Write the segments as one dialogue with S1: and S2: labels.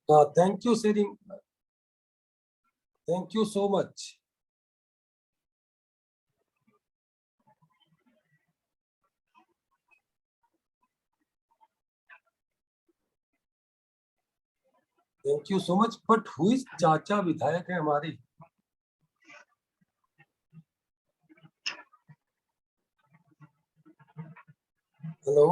S1: Thank you sharing, thank you so much. Thank you so much. But who is चाचा विधायक है हमारे? Hello,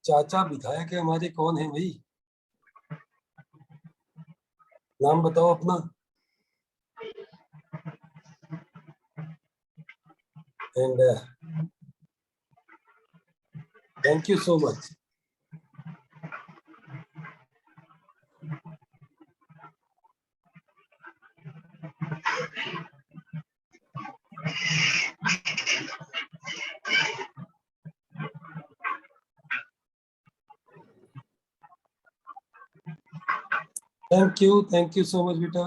S1: चाचा विधायक है हमारे, कौन है भाई? नाम बताओ अपना। And thank you so much. Thank you so much बेटा,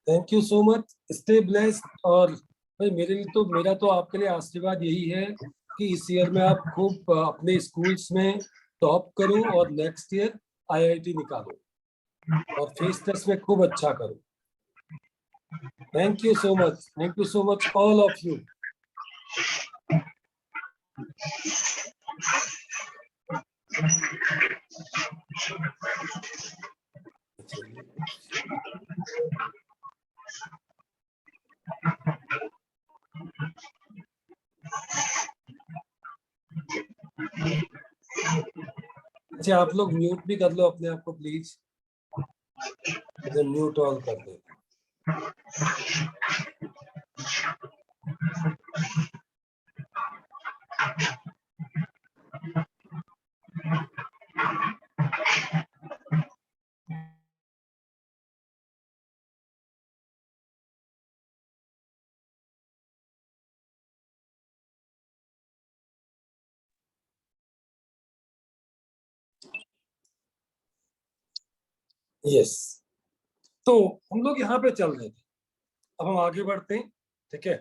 S1: thank you so much. Stay blessed. और भाई मेरा तो आपके लिए आशीर्वाद यही है कि इस ईयर में आप खूब अपने स्कूल्स में टॉप करो और नेक्स्ट ईयर आईआईटी निकालो और फेस टेस्ट में खूब अच्छा करो। Thank you so much all of you. अच्छा, आप लोग म्यूट भी कर लो अपने आप को प्लीज, म्यूट ऑल कर दो। यस, तो हम लोग यहाँ पे चल रहे थे, अब हम आगे बढ़ते हैं। ठीक है,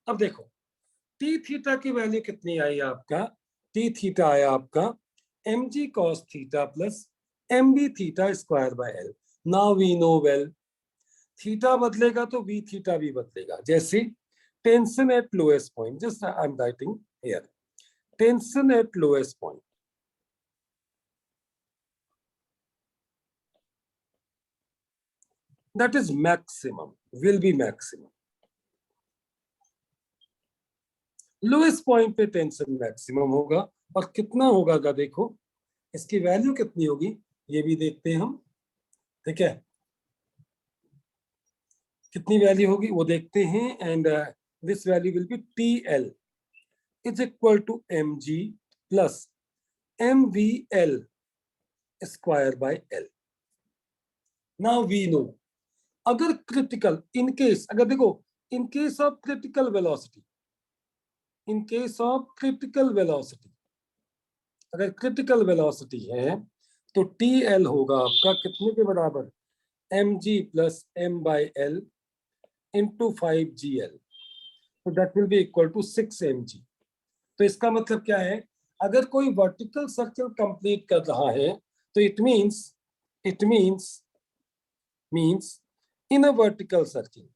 S1: अब देखो टी थीटा की वैल्यू कितनी आई आपका? टी थीटा आया आपका M G cos theta plus M B theta square by L. Now we know well, theta बदलेगा तो वी थीटा भी बदलेगा। जैसे tension at lowest point, just I am writing here, tension at lowest point, that is maximum, will be maximum। Lowest point पे tension maximum होगा, और कितना होगा देखो, इसकी वैल्यू कितनी होगी ये भी देखते हैं हम। ठीक है, कितनी वैल्यू होगी वो देखते हैं। And this value will be T L is equal to M G plus M V L square by L. Now we know, अगर क्रिटिकल, इन केस, अगर देखो in case of critical velocity, in case of critical velocity, अगर critical velocity है तो T L होगा आपका कितने के बराबर? M G plus M by L into 5 GL, तो that will be equal to 6 mg। तो इसका मतलब क्या है, अगर कोई वर्टिकल सर्कल कंप्लीट कर रहा है तो it means in a vertical circle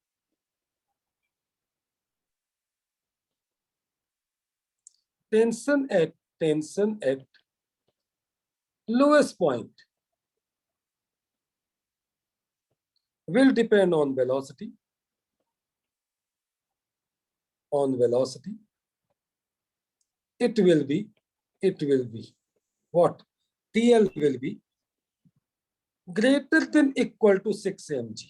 S1: tension eight lowest point will depend on velocity, it will be what? TL will be greater than equal to 6 mg।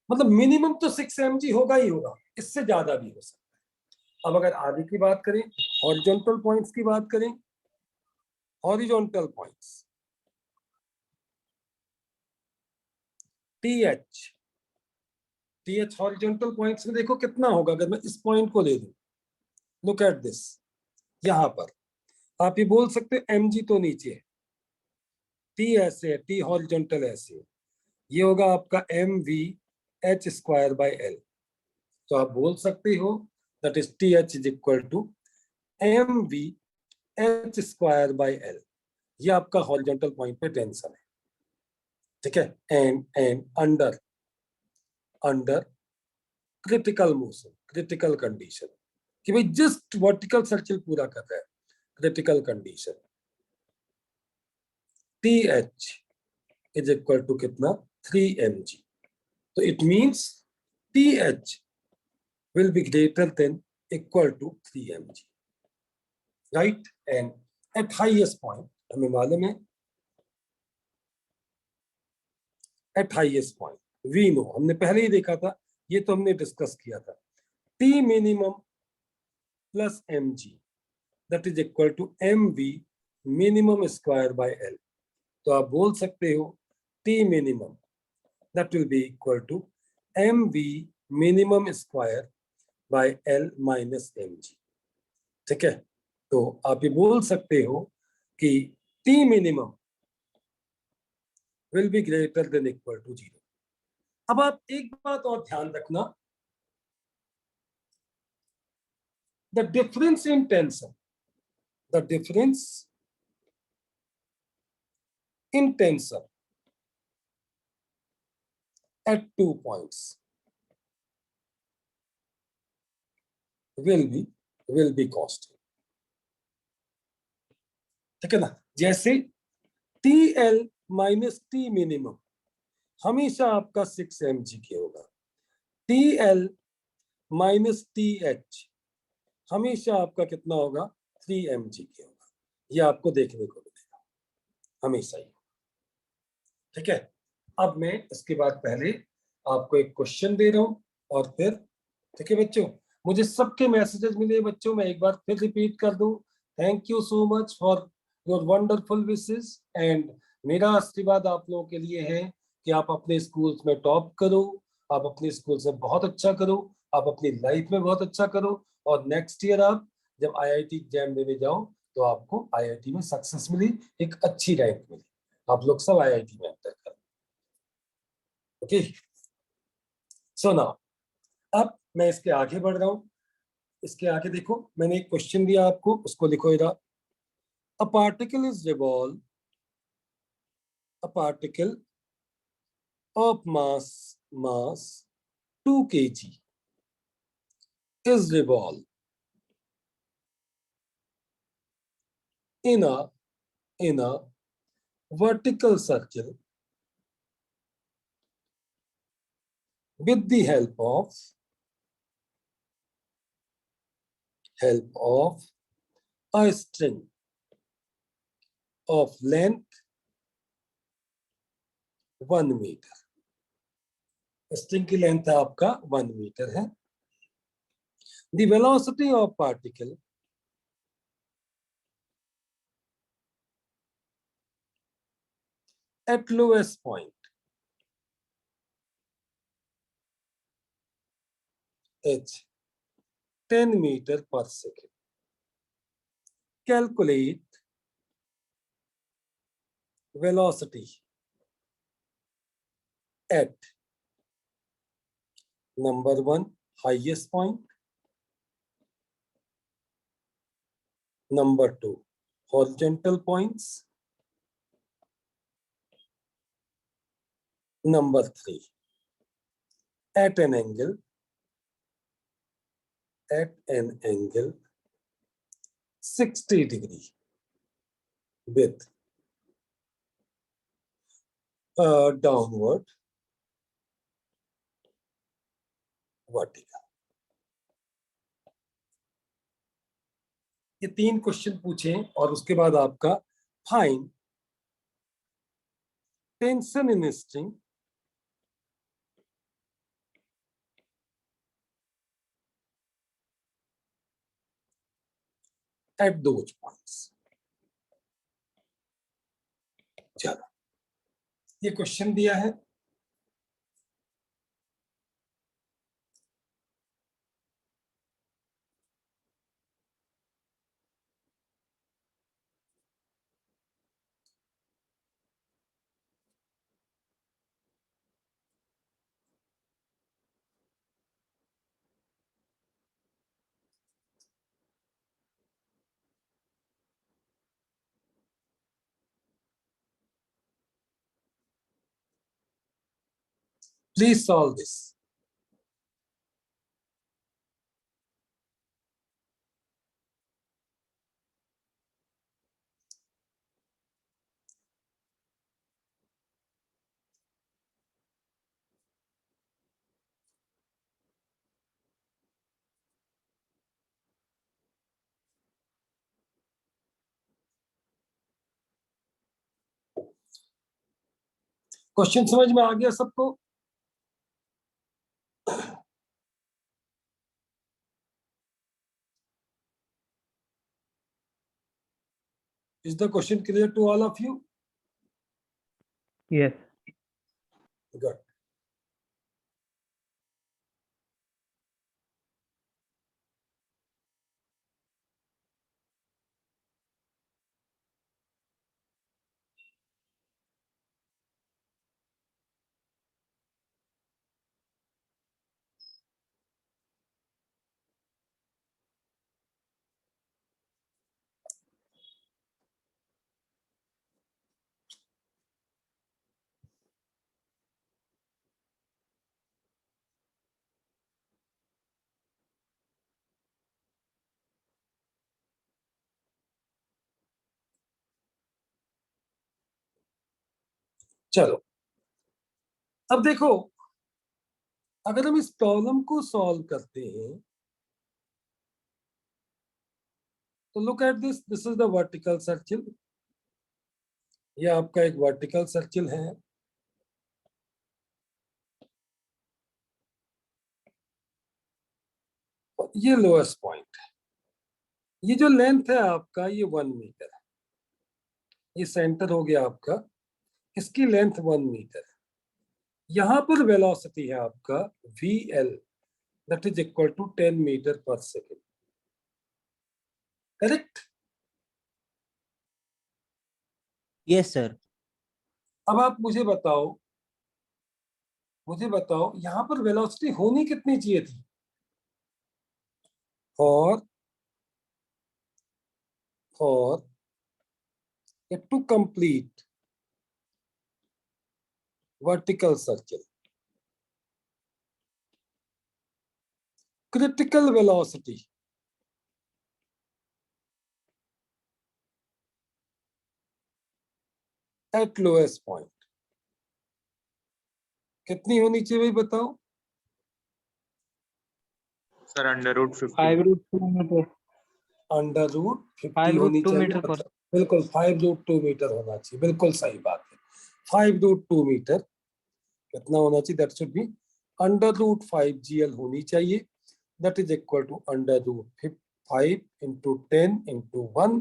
S1: मतलब मिनिमम तो 6 mg होगा ही होगा, इससे ज्यादा भी हो सकता है। अब अगर आगे की बात करें, हॉरिजॉन्टल पॉइंट्स की बात करें, horizontal points TH horizontal points में देखो कितना होगा। अगर मैं इस पॉइंट को ले लूं, लुक एट दिस, यहां पर आप ये बोल सकते हो mg तो नीचे है, टी ऐसे है, टी हॉरिजॉन्टल ऐसे है, ये होगा आपका M V H square by L. तो आप बोल सकते हो that is T H is equal to M V H square by L, ये आपका हॉरिजॉन्टल पॉइंट पे टेंशन है, ठीक है। And under under critical motion, critical condition, कि भाई जस्ट वर्टिकल सर्किल पूरा कर रहा है, critical condition, T H is equal to कितना, 3 mg। तो it means T H will be greater than equal to 3 mg, right. And at highest point हमें मालूम है, at highest point we know, हमने पहले ही देखा था, ये तो हमने डिस्कस किया था, T minimum plus M G that is equal to M V minimum square by L. तो आप बोल सकते हो T minimum that will be equal to M V minimum square by L minus M G, ठीक है। तो आप ये बोल सकते हो कि T minimum will be greater than equal to 0। अब आप एक बात और ध्यान रखना, the difference in tension, the difference in tension at 2 points will be constant, ठीक है ना। जैसे T L minus T minimum हमेशा आपका 6 mg के होगा, T L minus T H हमेशा आपका कितना होगा, 3 mg के होगा। ये आपको देखने को मिलेगा हमेशा ही, ठीक है। अब मैं इसके बाद पहले आपको एक क्वेश्चन दे रहा हूं और फिर, ठीक है बच्चों, मुझे सबके मैसेजेस मिले बच्चों, मैं एक बार फिर रिपीट कर दूं, thank you so much for your wonderful wishes. And मेरा आशीर्वाद आप लोगों के लिए है कि आप अपने स्कूल्स में टॉप करो, आप अपने स्कूल से बहुत अच्छा करो, आप अपनी लाइफ में बहुत अच्छा करो, और नेक्स्ट ईयर आप जब आईआईटी एग्जाम देने जाओ तो आपको आईआईटी में सक्सेस मिली, एक अच्छी रैंक मिली, आप लोग सब आईआईटी में एंटर करो, ओके। सो नाउ अब मैं इसके आगे बढ़ रहा हूं, इसके आगे देखो, मैंने एक क्वेश्चन दिया आपको, उसको लिखो इधर। A particle is revolve, a particle of mass 2 kg is revolve in a vertical circle with the help of a string of length 1 meter। String की लेंथ आपका 1 मीटर है। The velocity of particle at lowest point is 10 meter per second। Calculate velocity at number 1 highest point, number 2 horizontal points, number 3 at an angle 60 degree with downward vertical। ये 3 question पूछे और उसके बाद आपका find tension in string at those points. चलो ये question दिया है, Please solve this. क्वेश्चन समझ में आ गया सबको? Is the question clear to all of you?
S2: Yes.
S1: Good. चलो, अब देखो, अगर हम इस प्रॉब्लम को सॉल्व करते हैं तो look at this is the vertical circle. ये आपका एक वर्टिकल सर्किल है। ये लोएस्ट पॉइंट है। ये जो लेंथ है आपका, ये 1 मीटर है। ये सेंटर हो गया आपका, इसकी लेंथ 1 मीटर है। यहां पर वेलोसिटी है आपका VL, that is equal to 10 metre per second. Correct?
S2: Yes sir.
S1: अब आप मुझे बताओ यहां पर वेलोसिटी होनी कितनी चाहिए थी? for it to complete vertical circle, critical velocity at lowest point कितनी होनी चाहिए भाई बताओ?
S3: Sir √50
S2: 5√2 metre.
S1: √50 होनी चाहिए, बिल्कुल 5√2 मीटर होना चाहिए। बिल्कुल सही बात है। 5√2 मीटर कितना होना चाहिए? दैट शुड बी √5 GL होनी चाहिए। That is equal to √5 into 10 into 1,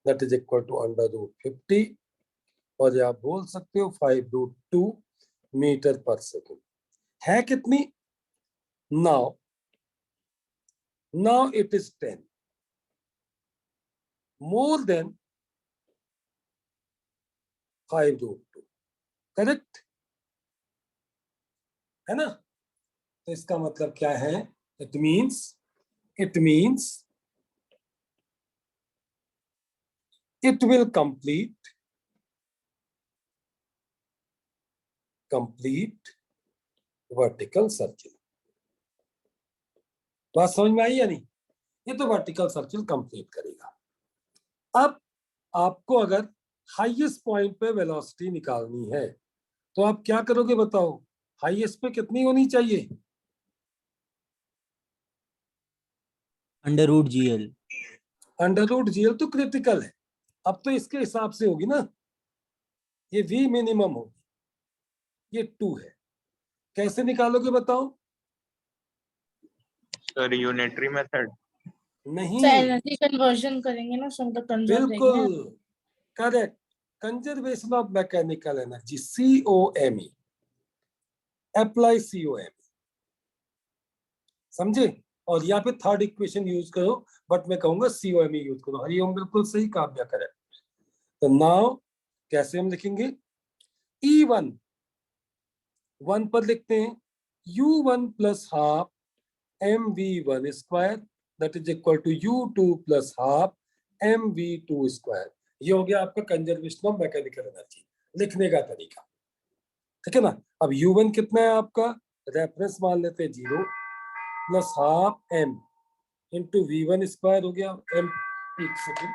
S1: that is equal to √50। और आप बोल सकते हो 5√2 मीटर पर सेकेंड है कितनी? now it is 10 more than 5√2। Correct है ना? तो इसका मतलब क्या है? It means it will complete vertical circle। बात समझ में आई या नहीं? ये तो वर्टिकल सर्किल कंप्लीट करेगा। अब आपको अगर हाईएस्ट पॉइंट पे वेलोसिटी निकालनी है तो आप क्या करोगे बताओ? हाईएस्ट पे कितनी होनी चाहिए?
S2: √GL।
S1: √GL तो क्रिटिकल है। अब तो इसके हिसाब से होगी ना, ये V मिनिमम होगी, ये 2 है। कैसे निकालोगे बताओ?
S3: सर यूनिटरी मेथड
S1: नहीं,
S4: एनर्जी कन्वर्जन करेंगे ना, मतलब कंजर्व
S1: बिल्कुल
S4: रहेंगे।
S1: Correct. Conservation of mechanical energy, COME, apply COME, समझे? और यहाँ पे थर्ड इक्वेशन यूज करो, बट मैं कहूंगा COME यूज करो। हरिओम बिल्कुल सही काव्या करेक्ट। तो नाउ कैसे हम लिखेंगे? E1 1 पर लिखते हैं U1 plus half mv1 square, that is equal to U2 plus half mv2 square. ये हो गया आपका कंजर्वेशन ऑफ मैकेनिकल एनर्जी लिखने का तरीका। ठीक है ना। अब u1 कितना है आपका, रेफरेंस मान लेते हैं 0 plus half m into v1 square हो गया m। एक second,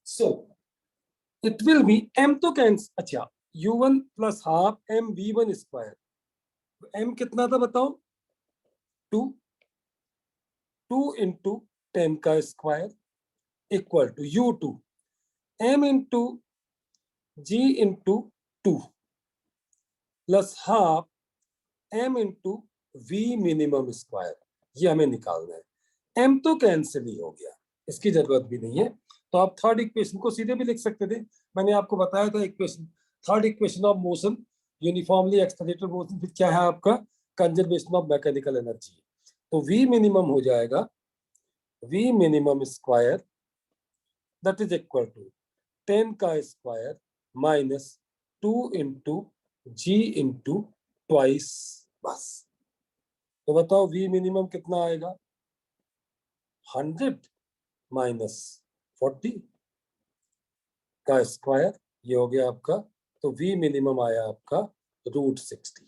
S1: so it will be m तो कैंस, अच्छा u1 plus half m v1 square, m कितना था बताओ, 2, 2 इंटू 10 का square equal to u2 m into g into 2 plus half m into v minimum square, ये हमें निकालना है। m तो कैंसिल ही हो गया, इसकी जरूरत भी नहीं है। तो आप थर्ड इक्वेशन को सीधे भी लिख सकते थे, मैंने आपको बताया था equation, third equation of motion uniformly accelerated motion, फिर क्या है आपका कंजर्वेशन ऑफ मैकेनिकल एनर्जी। तो v मिनिमम हो जाएगा v minimum square that is equal to 10 का square minus 2 into G into twice, बस। तो बताओ v मिनिमम कितना आएगा, 100 माइनस 40 का स्क्वायर, ये हो गया आपका। तो v मिनिमम आया आपका √60।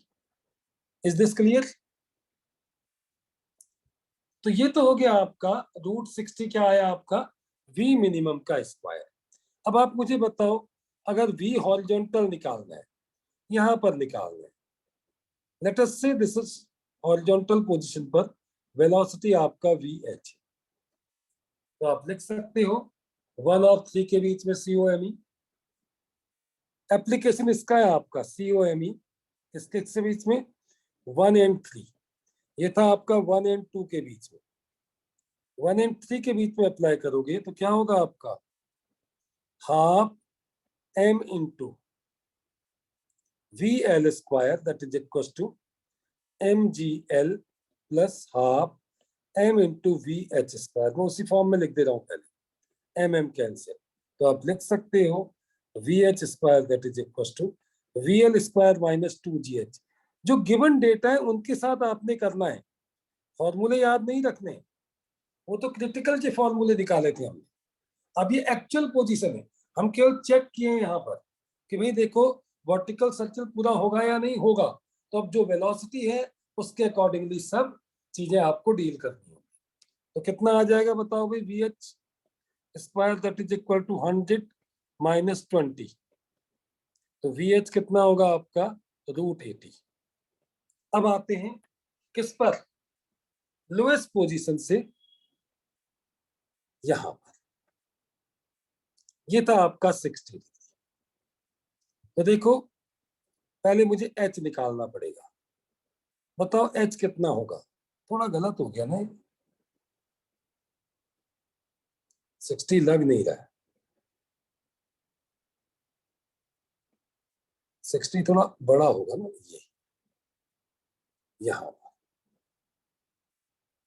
S1: Is this clear? तो ये तो हो गया आपका √60, क्या आया आपका v मिनिमम का स्क्वायर। अब आप मुझे बताओ, अगर v हॉरिजॉन्टल निकालना है, यहां पर निकालना है, लेट अस से दिस इज हॉरिजॉन्टल पोजीशन पर वेलोसिटी आपका vh, तो आप लिख सकते हो 1 और 3 के बीच में COMe। एप्लीकेशन इसका है आपका COMe, इसके बीच में 1 एंड 3, ये था आपका 1 एंड 2 के बीच में, 1 एंड 3 के बीच में अप्लाई करोगे तो क्या होगा आपका, half m into VL square that is equal to MGL plus half m into VH square. मैं उसी फॉर्म में लिख दे रहा हूं, पहले mm कैंसिल, तो आप लिख सकते हो VH square that is equal to VL square minus 2GH। जो गिवन डेटा है उनके साथ आपने करना है, फॉर्मूले याद नहीं रखने, वो तो क्रिटिकल के फॉर्मूले निकाले थे हमने। अब ये एक्चुअल पोजीशन है, हम केवल चेक किए हैं यहाँ पर कि भाई देखो वर्टिकल सर्कल पूरा होगा या नहीं होगा। तो अब जो वेलोसिटी है उसके अकॉर्डिंगली सब चीजें आपको डील करनी है। तो कितना आ जाएगा बताओ भाई, VH square that is equal to 100 minus 20, तो VH कितना होगा आपका √80। अब आते हैं किस पर, लोएस्ट पोजीशन से यहां पर, ये था आपका 60। तो देखो पहले मुझे h निकालना पड़ेगा, बताओ h कितना होगा, थोड़ा गलत हो गया ना, 60 लग नहीं रहा है, 60 थोड़ा बड़ा होगा ना, ये यहां,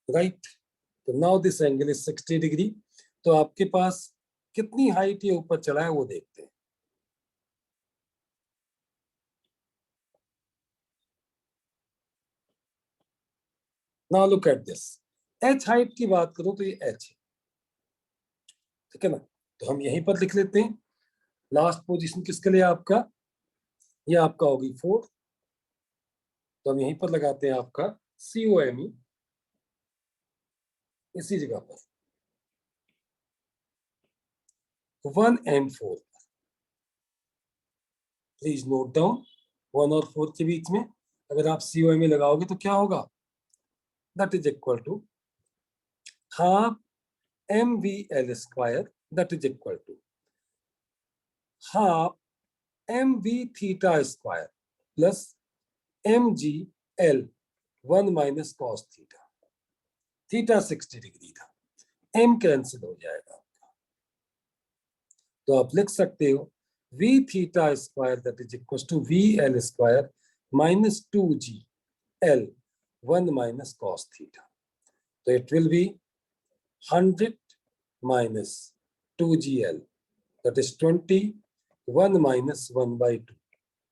S1: राइट। तो now this angle is 60 degree. तो आपके पास कितनी हाइट ये ऊपर चला है वो देखते हैं। Now look at this, h height की बात करूं तो ये h है, ठीक है ना। तो हम यहीं पर लिख लेते हैं, लास्ट पोजीशन किसके लिए आपका, ये आपका होगी 4, तो हम यहीं पर लगाते हैं आपका COMe इसी जगह पर 1 एंड 4। प्लीज नोट डाउन, 1 और 4 के बीच में अगर आप COMe लगाओगे तो क्या होगा, that is equal to half MVL square that is equal to half MV theta square plus MGL 1 minus cos theta. Theta 60 degree था, m कैंसिल हो जाएगा, तो आप लिख सकते हो v theta square that is equal to VL square minus 2GL 1 minus cos theta. तो it will be 100 minus 2GL that is 21 minus 1/2।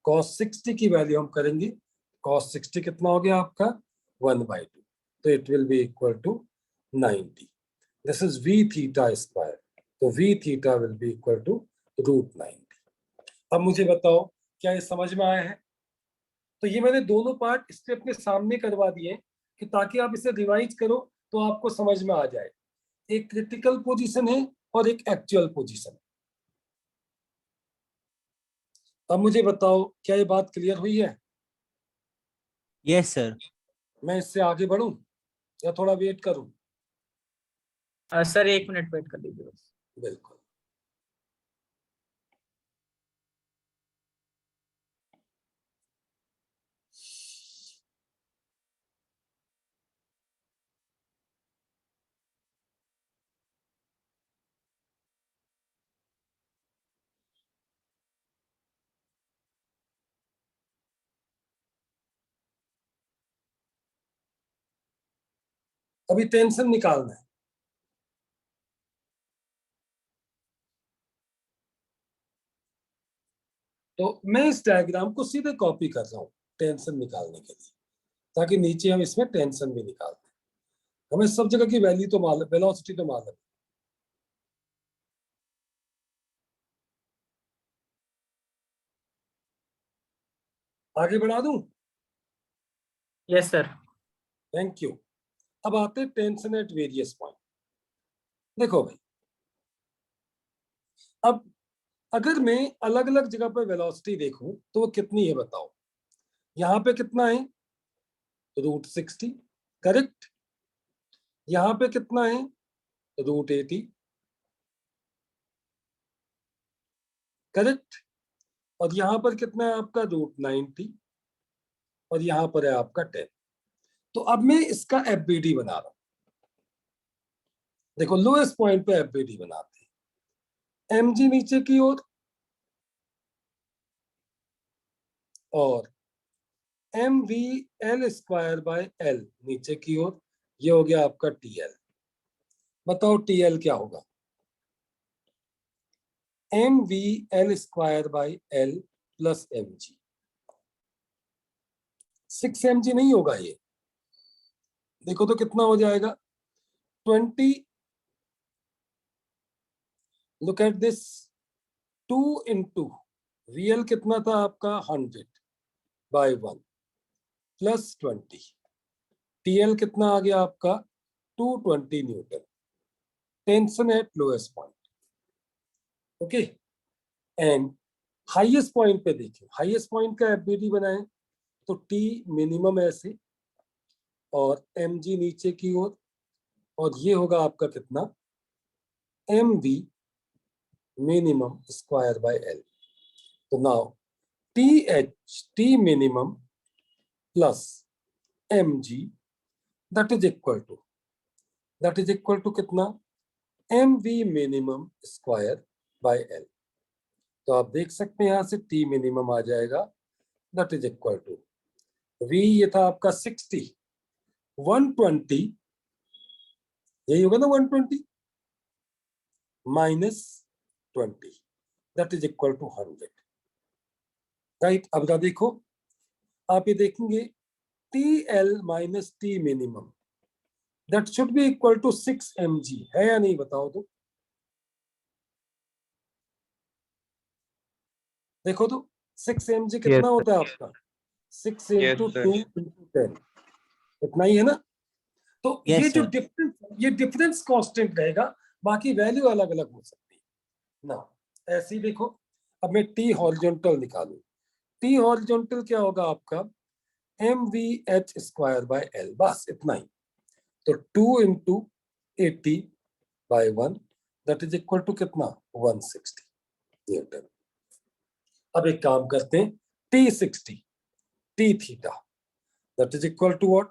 S1: cos 60 की वैल्यू हम करेंगे, cos 60 कितना हो गया आपका 1/2, तो it will be equal to 90। This is v theta square, तो v theta will be equal to √90। अब मुझे बताओ क्या ये समझ में आया है? तो ये मैंने दोनों पार्ट इसके अपने सामने करवा दिए कि ताकि आप इसे रिवाइज करो तो आपको समझ में आ जाए। एक क्रिटिकल पोजीशन है और एक एक्चुअल पोजीशन। अब मुझे बताओ क्या ये बात क्लियर हुई है?
S2: Yes, sir.
S1: मैं इससे आगे बढ़ूं या थोड़ा वेट करूं?
S5: सर 1 मिनट वेट कर लीजिए बस।
S1: बिल्कुल। अभी टेंशन निकालना है। तो मैं इस डायग्राम को सीधे कॉपी कर रहा हूं टेंशन निकालने के लिए, ताकि नीचे हम इसमें टेंशन भी निकाल दें। हमें सब जगह की वैल्यू तो मालूम, वेलोसिटी तो मालूम। आगे बढ़ा दूं?
S5: Yes sir.
S1: Thank you. अब आते हैं टेंशन एट वेरियस पॉइंट। देखो भाई, अब अगर मैं अलग अलग जगह पर वेलोसिटी देखूं तो वो कितनी है बताओ। यहां पे कितना है √60, करेक्ट। यहां पे कितना है √80, करेक्ट। और यहां पर कितना है आपका √90, और यहां पर है आपका 10। तो अब मैं इसका एफबीडी बना रहा हूं। देखो लोएस्ट पॉइंट पे एफबीडी बनाते हैं। एमजी नीचे की ओर और mv_l² नीचे की ओर, ये हो गया आपका TL। बताओ TL क्या होगा? mv_l² plus mg। 6 mg नहीं होगा ये। देखो तो कितना हो जाएगा 20। Look at this, 2 into VL कितना था आपका 100/1 प्लस 20। TL कितना आ गया आपका 220 Newton. Tension at lowest point, okay. And highest point पे देखिए, हाईएस्ट पॉइंट का एफबीडी बनाएं तो T मिनिमम ऐसे और mg नीचे की ओर, और ये होगा आपका कितना mv मिनिमम स्क्वायर/l। तो now T minimum plus mg that is equal to कितना mv मिनिमम स्क्वायर/l। तो आप देख सकते हैं यहां से T मिनिमम आ जाएगा, that is equal to V, ये था आपका 60, 120, यही होगा ना 120 minus 20, that is equal to 100, right. अब क्या देखो, आप ये देखेंगे TL minus T minimum that should be equal to 6 mg, है या नहीं बताओ तो। देखो तो 6 mg कितना
S3: Yes,
S1: होता है आपका 6
S3: Yes,
S1: इंटू
S3: sir.
S1: 2 इंटू 10, इतना ही है ना। तो
S2: Yes,
S1: ये जो
S2: sir.
S1: डिफरेंस, ये डिफरेंस कांस्टेंट रहेगा, बाकी वैल्यू अलग अलग हो सकती है ना। ऐसे ही देखो, अब मैं T हॉरिजॉन्टल निकालूं। T हॉरिजॉन्टल क्या होगा आपका mvh²/l, बस इतना ही। तो 2 into 80/1 that is equal to कितना 160 न्यूटन। अब एक काम करते हैं, T60 T theta that is equal to what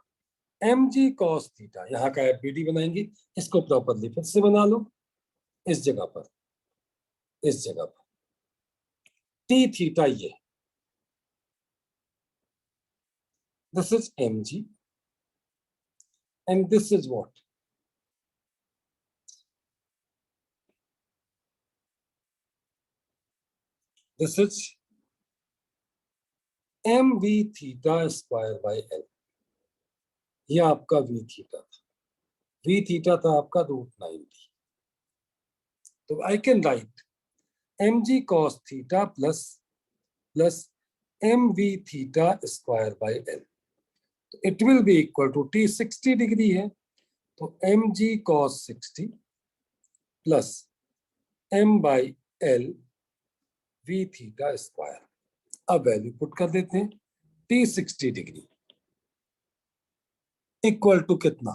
S1: mg cos theta. यहाँ का एफबीडी बनाएंगे, इसको प्रॉपरली फिर से बना लो। इस जगह पर T थीटा ये, this is mg and this is what This is mv theta square by l. ये आपका v theta था, v theta था आपका √90. तो I can write mg cos theta plus mv theta square by l. तो it will be equal to t 60 degree है, तो mg cos 60 plus m by l v theta square. अब value put कर देते हैं, t 60 डिग्री इक्वल टू कितना,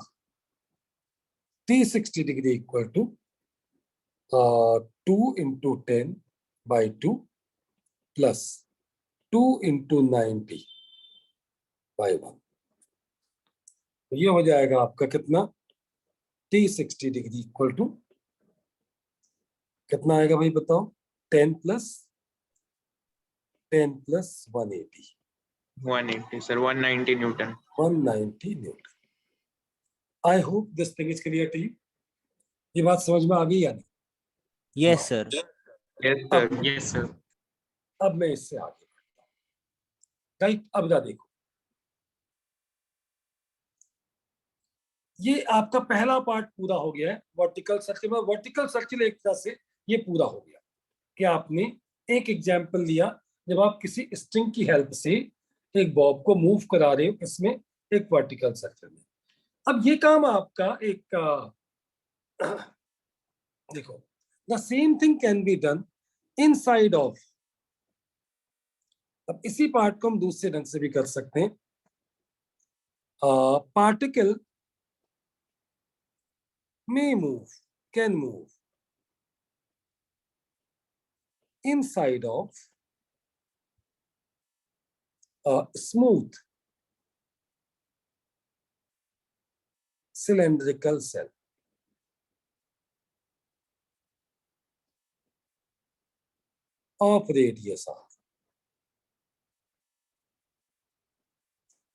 S1: t 60 degree equal to 2 into 10 by 2 plus 2 into 90 by 1. तो ये हो जाएगा आपका कितना, t 60 डिग्री इक्वल टू कितना आएगा भाई बताओ, 10 plus 180.
S3: 180 sir, 190 Newton.
S1: 190 newton. I hope this thing is clear to you. ये बात समझ में आ गई या नहीं?
S2: Yes, sir.
S3: Yes sir, yes sir.
S1: अब मैं इससे आगे बढ़ता हूं. राइट, अब जा देखो, ये आपका पहला पार्ट पूरा हो गया है वर्टिकल सर्किल में. वर्टिकल सर्किल एक तरह से ये पूरा हो गया कि आपने एक एग्जांपल लिया जब आप किसी स्ट्रिंग की हेल्प से एक बॉब को मूव करा रहे हो, इसमें एक वर्टिकल सर्किल में. अब ये काम आपका एक देखो, the same thing can be done inside of. अब इसी पार्ट को हम दूसरे ढंग से भी कर सकते हैं. Particle may move, can move inside of a smooth cylindrical cell. Of radius r.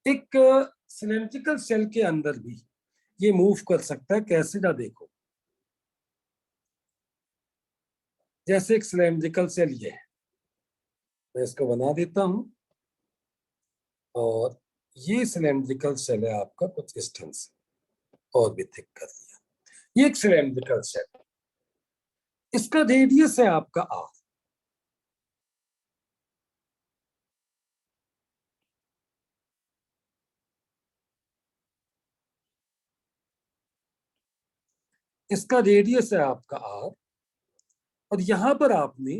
S1: एक सिलेंड्रिकल सेल के अंदर भी ये मूव कर सकता है. कैसे, ना देखो, जैसे एक सिलेंड्रिकल सेल ये है, मैं इसको बना देता हूं, और ये सिलेंड्रिकल सेल है आपका कुछ इस ढंग से, और भी थिक कर दिया. ये एक सिलेंड्रिकल सेल, इसका रेडियस है आपका r. इसका रेडियस है आपका r, और यहां पर आपने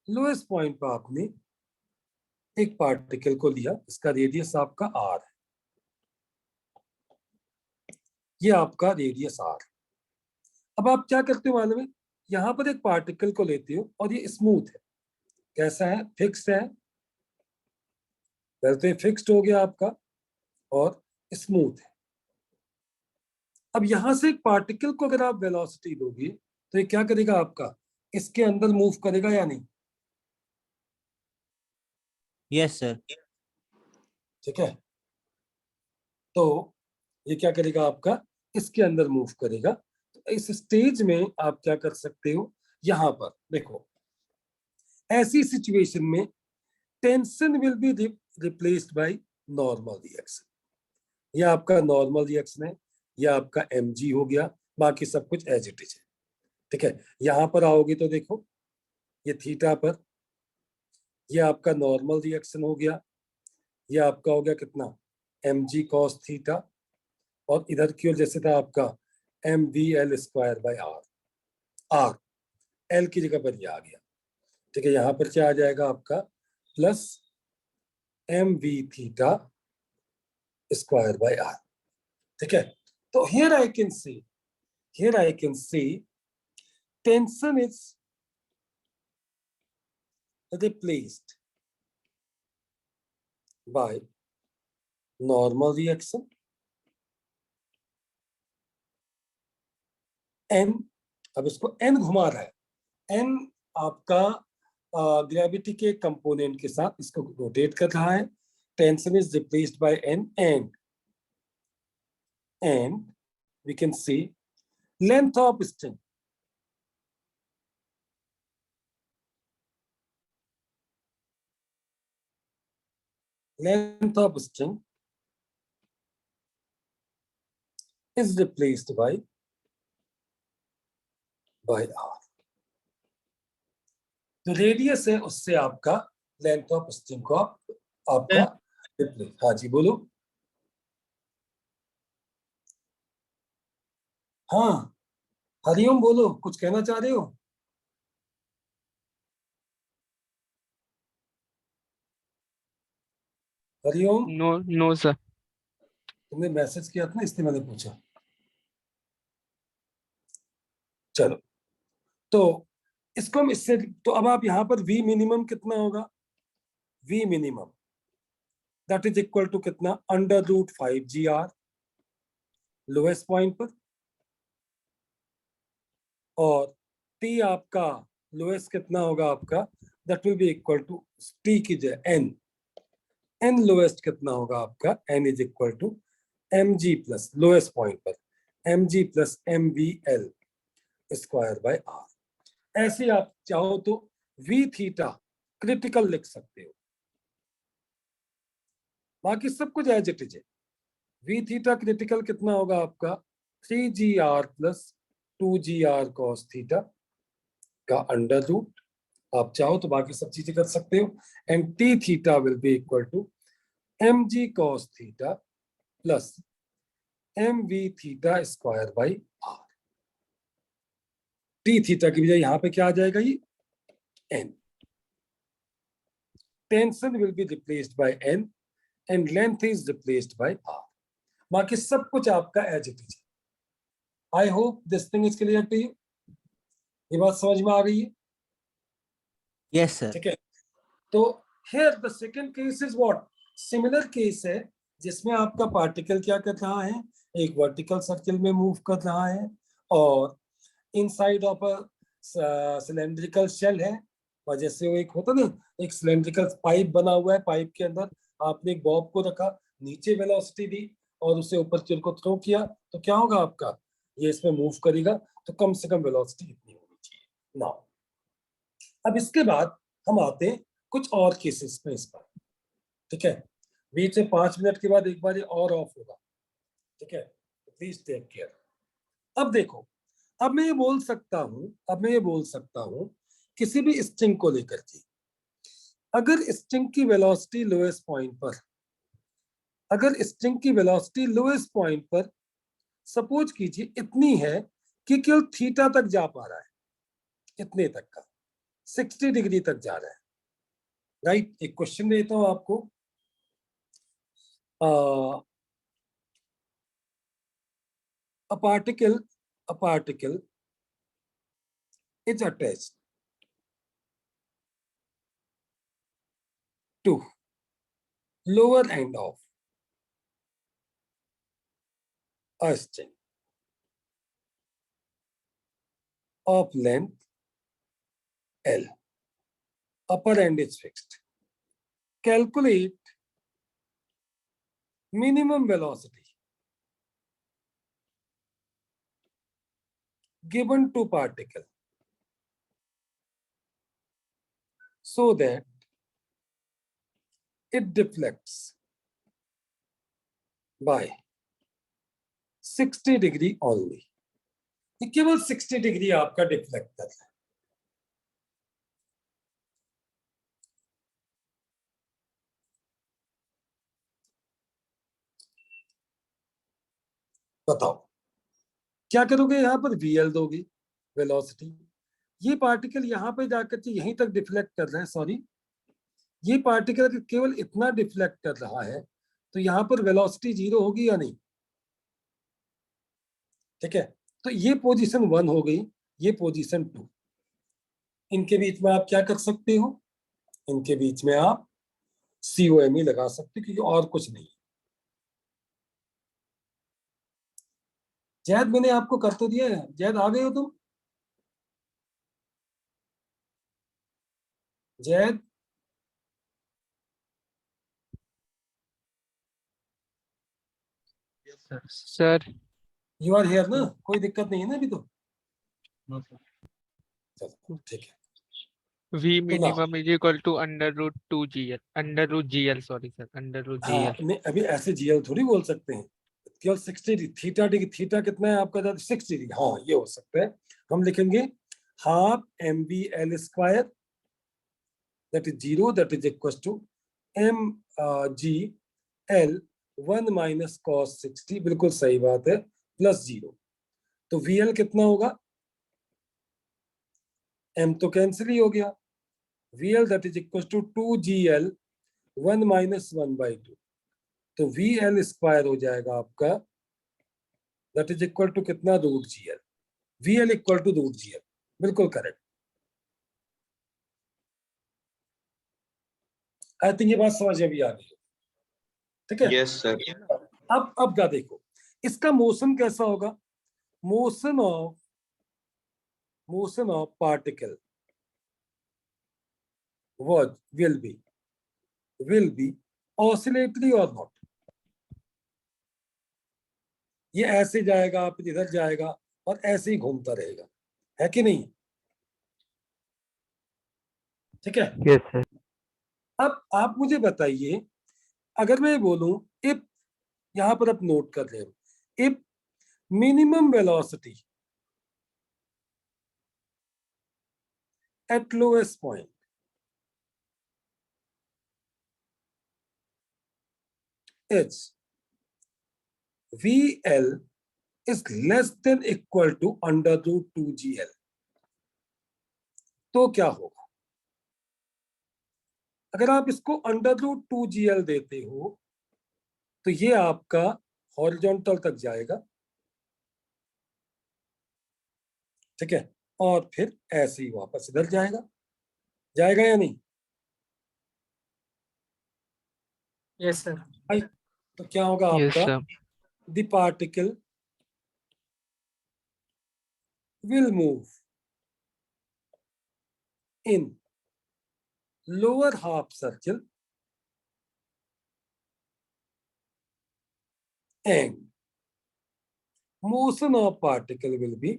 S1: लोएस्ट पॉइंट पर आपने एक पार्टिकल को लिया, इसका रेडियस आपका r है. ये आपका रेडियस r. अब आप क्या करते हो मालूम है, यहां पर एक पार्टिकल को लेते हो और ये स्मूथ है. कैसा है, फिक्स्ड है. पहले तो ये फिक्स्ड हो गया आपका और स्मूथ है. अब यहां से एक पार्टिकल को अगर आप वेलोसिटी दोगे तो ये क्या करेगा, आपका इसके अंदर मूव करेगा या नहीं?
S2: Yes, sir.
S1: ठीक है, तो ये क्या करेगा, आपका इसके अंदर मूव करेगा. तो इस स्टेज में आप क्या कर सकते हो, यहां पर देखो, ऐसी सिचुएशन में tension will be replaced by normal reaction. ये आपका नॉर्मल रिएक्शन है, ये आपका mg हो गया, बाकी सब कुछ एज इट इज है. ठीक है, यहां पर आओगे तो देखो, ये थीटा पर, ये आपका नॉर्मल रिएक्शन हो गया, ये आपका हो गया कितना, mg cos थीटा, और इधर की ओर जैसे था आपका mvl square by r. l की जगह पर ये आ गया. ठीक है, यहां पर क्या आ जाएगा आपका, plus mv theta square by r. ठीक है, तो here I can see tension is replaced by normal reaction n. अब इसको n घुमा रहा है, n आपका ग्रेविटी के कंपोनेंट के साथ इसको रोटेट कर रहा है. Tension is replaced by n, and we can see length of string. length of string is replaced by r. जो रेडियस है उससे आपका लेंथ ऑफ स्ट्रिंग को आपका रिप्लेस। हाँ जी बोलो। हाँ हरिओम बोलो, कुछ कहना चाह रहे हो? Hariom,
S6: no sir.
S1: तुमने मैसेज किया था ना इसलिए मैंने पूछा। चलो तो इसको हम इससे, तो अब आप यहाँ पर v मिनिमम कितना होगा? v minimum that is equal to कितना? √5gr लोएस्ट पॉइंट पर, और t आपका लोएस्ट कितना होगा आपका? That will be equal to t की जगह n लोएस्ट कितना होगा आपका? n is equal to mg plus lowest point पर mg plus mvl square by r। ऐसे आप चाहो तो v थीटा क्रिटिकल लिख सकते हो, बाकी सब कुछ एज इट इज है। v थीटा क्रिटिकल कितना होगा आपका? 3gr plus 2gr cos theta का अंडर रूट, आप चाहो तो बाकी सब चीजें कर सकते हो, and t theta will be equal to mg cos theta plus mv theta square by r। t theta की बजाय यहां पे क्या आ जाएगा? ये n, tension will be replaced by n and length is replaced by r। बाकी सब कुछ आपका as it is. I hope this thing is clear to you. ये बात समझ में आ गई है?
S2: Yes, sir.
S1: ठीक है। तो here the second case is what? Similar case है जिसमें आपका पार्टिकल क्या कर रहा है? एक वर्टिकल सर्किल में मूव कर रहा है, और inside of a cylindrical shell है, और जैसे वो एक होता ना, एक सिलेंड्रिकल पाइप बना हुआ है, पाइप के अंदर आपने एक बॉब को रखा, नीचे वेलोसिटी दी और उसे ऊपर की ओर को थ्रो किया, तो क्या होगा आपका? ये इसमें मूव करेगा, तो कम से कम वेलोसिटी इतनी होनी चाहिए। नाउ अब इसके बाद हम आते हैं कुछ और केसेस में इस पर। ठीक है, बीच से 5 मिनट के बाद एक बार ये और ऑफ होगा। ठीक है, प्लीज टेक केयर। अब देखो, अब मैं ये बोल सकता हूं किसी भी स्ट्रिंग को लेकर के, अगर स्ट्रिंग की वेलोसिटी लोएस्ट पॉइंट पर सपोज कीजिए इतनी है कि केवल थीटा तक जा पा रहा है, इतने तक का 60 डिग्री तक जा रहा है, राइट? एक क्वेश्चन देता हूं आपको। a particle is attached to lower end of a string of length L. Upper end is fixed. Calculate minimum velocity given to particle so that it deflects by 60 degree only. ये केवल 60 degree आपका deflect कर रहा है। बताओ क्या करोगे? यहां पर VL दोगे, वेलोसिटी। ये पार्टिकल यहां पे जाकर के यहीं तक डिफ्लेक्ट कर रहा है, सॉरी, ये पार्टिकल केवल इतना डिफ्लेक्ट कर रहा है, तो यहां पर वेलोसिटी 0 होगी या नहीं? ठीक है, तो ये पोजीशन 1 हो गई, ये पोजीशन 2। इनके बीच में आप क्या कर सकते हो? इनके बीच में आप COME लगा सकते हो, क्योंकि और कुछ नहीं। जैद मैंने आपको कर तो दिया है, जैद आ गए हो तुम? Zaid
S6: sir
S1: you are here ना? कोई दिक्कत नहीं है ना अभी तो? चलो ठीक है।
S6: V
S1: तो ना
S6: minimum is equal to under root 2 GL. Under root GL, sorry sir. Under root
S1: हाँ
S6: GL.
S1: नहीं, अभी ऐसे जीएल थोड़ी बोल सकते हैं, केवल 60 डिग्री थीटा डिग्री, थीटा कितना है आपका, 6 डिग्री, हाँ ये हो सकता है। हम लिखेंगे half M B L square that is 0 that is equal to M G L 1 minus cos 60, बिल्कुल सही बात है, प्लस 0। तो वी एल कितना होगा, एम तो कैंसिल ही हो गया, V L that is equal to 2 G L 1 minus 1/2, तो वी एल स्क्वायर हो जाएगा आपका दैट इज इक्वल टू कितना, root G L, V L equal to root G L, बिल्कुल करेक्ट। आई थिंक ये बात समझ में भी आ गई, ठीक है।
S3: Yes, sir.
S1: अब क्या देखो, इसका मोशन कैसा होगा, motion of particle will be oscillatory or not, ये ऐसे जाएगा, आप इधर जाएगा और ऐसे ही घूमता रहेगा, है कि नहीं, ठीक है।
S6: Yes sir.
S1: अब आप मुझे बताइए, अगर मैं बोलूं इफ, यहां पर आप नोट कर रहे हो, if minimum velocity at lowest point is VL is less than equal to under root 2 GL, तो क्या होगा, अगर आप इसको अंडर रूट 2 GL देते हो तो ये आपका हॉरिजॉन्टल तक जाएगा, ठीक है, और फिर ऐसे ही वापस इधर जाएगा, जाएगा या नहीं,
S5: यस सर।
S1: तो क्या होगा
S6: Yes
S1: आपका,
S6: sir.
S1: the particle will move in lower half circle and motion of particle will be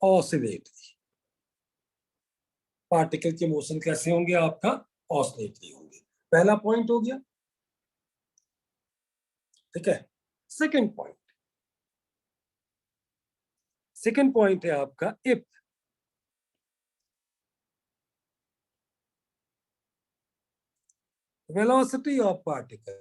S1: oscillatory, particle के मोशन कैसे होंगे आपका, ऑसिलेटरी होंगे, पहला पॉइंट हो गया, ठीक है। सेकंड पॉइंट है आपका इफ वेलोसिटी ऑफ पार्टिकल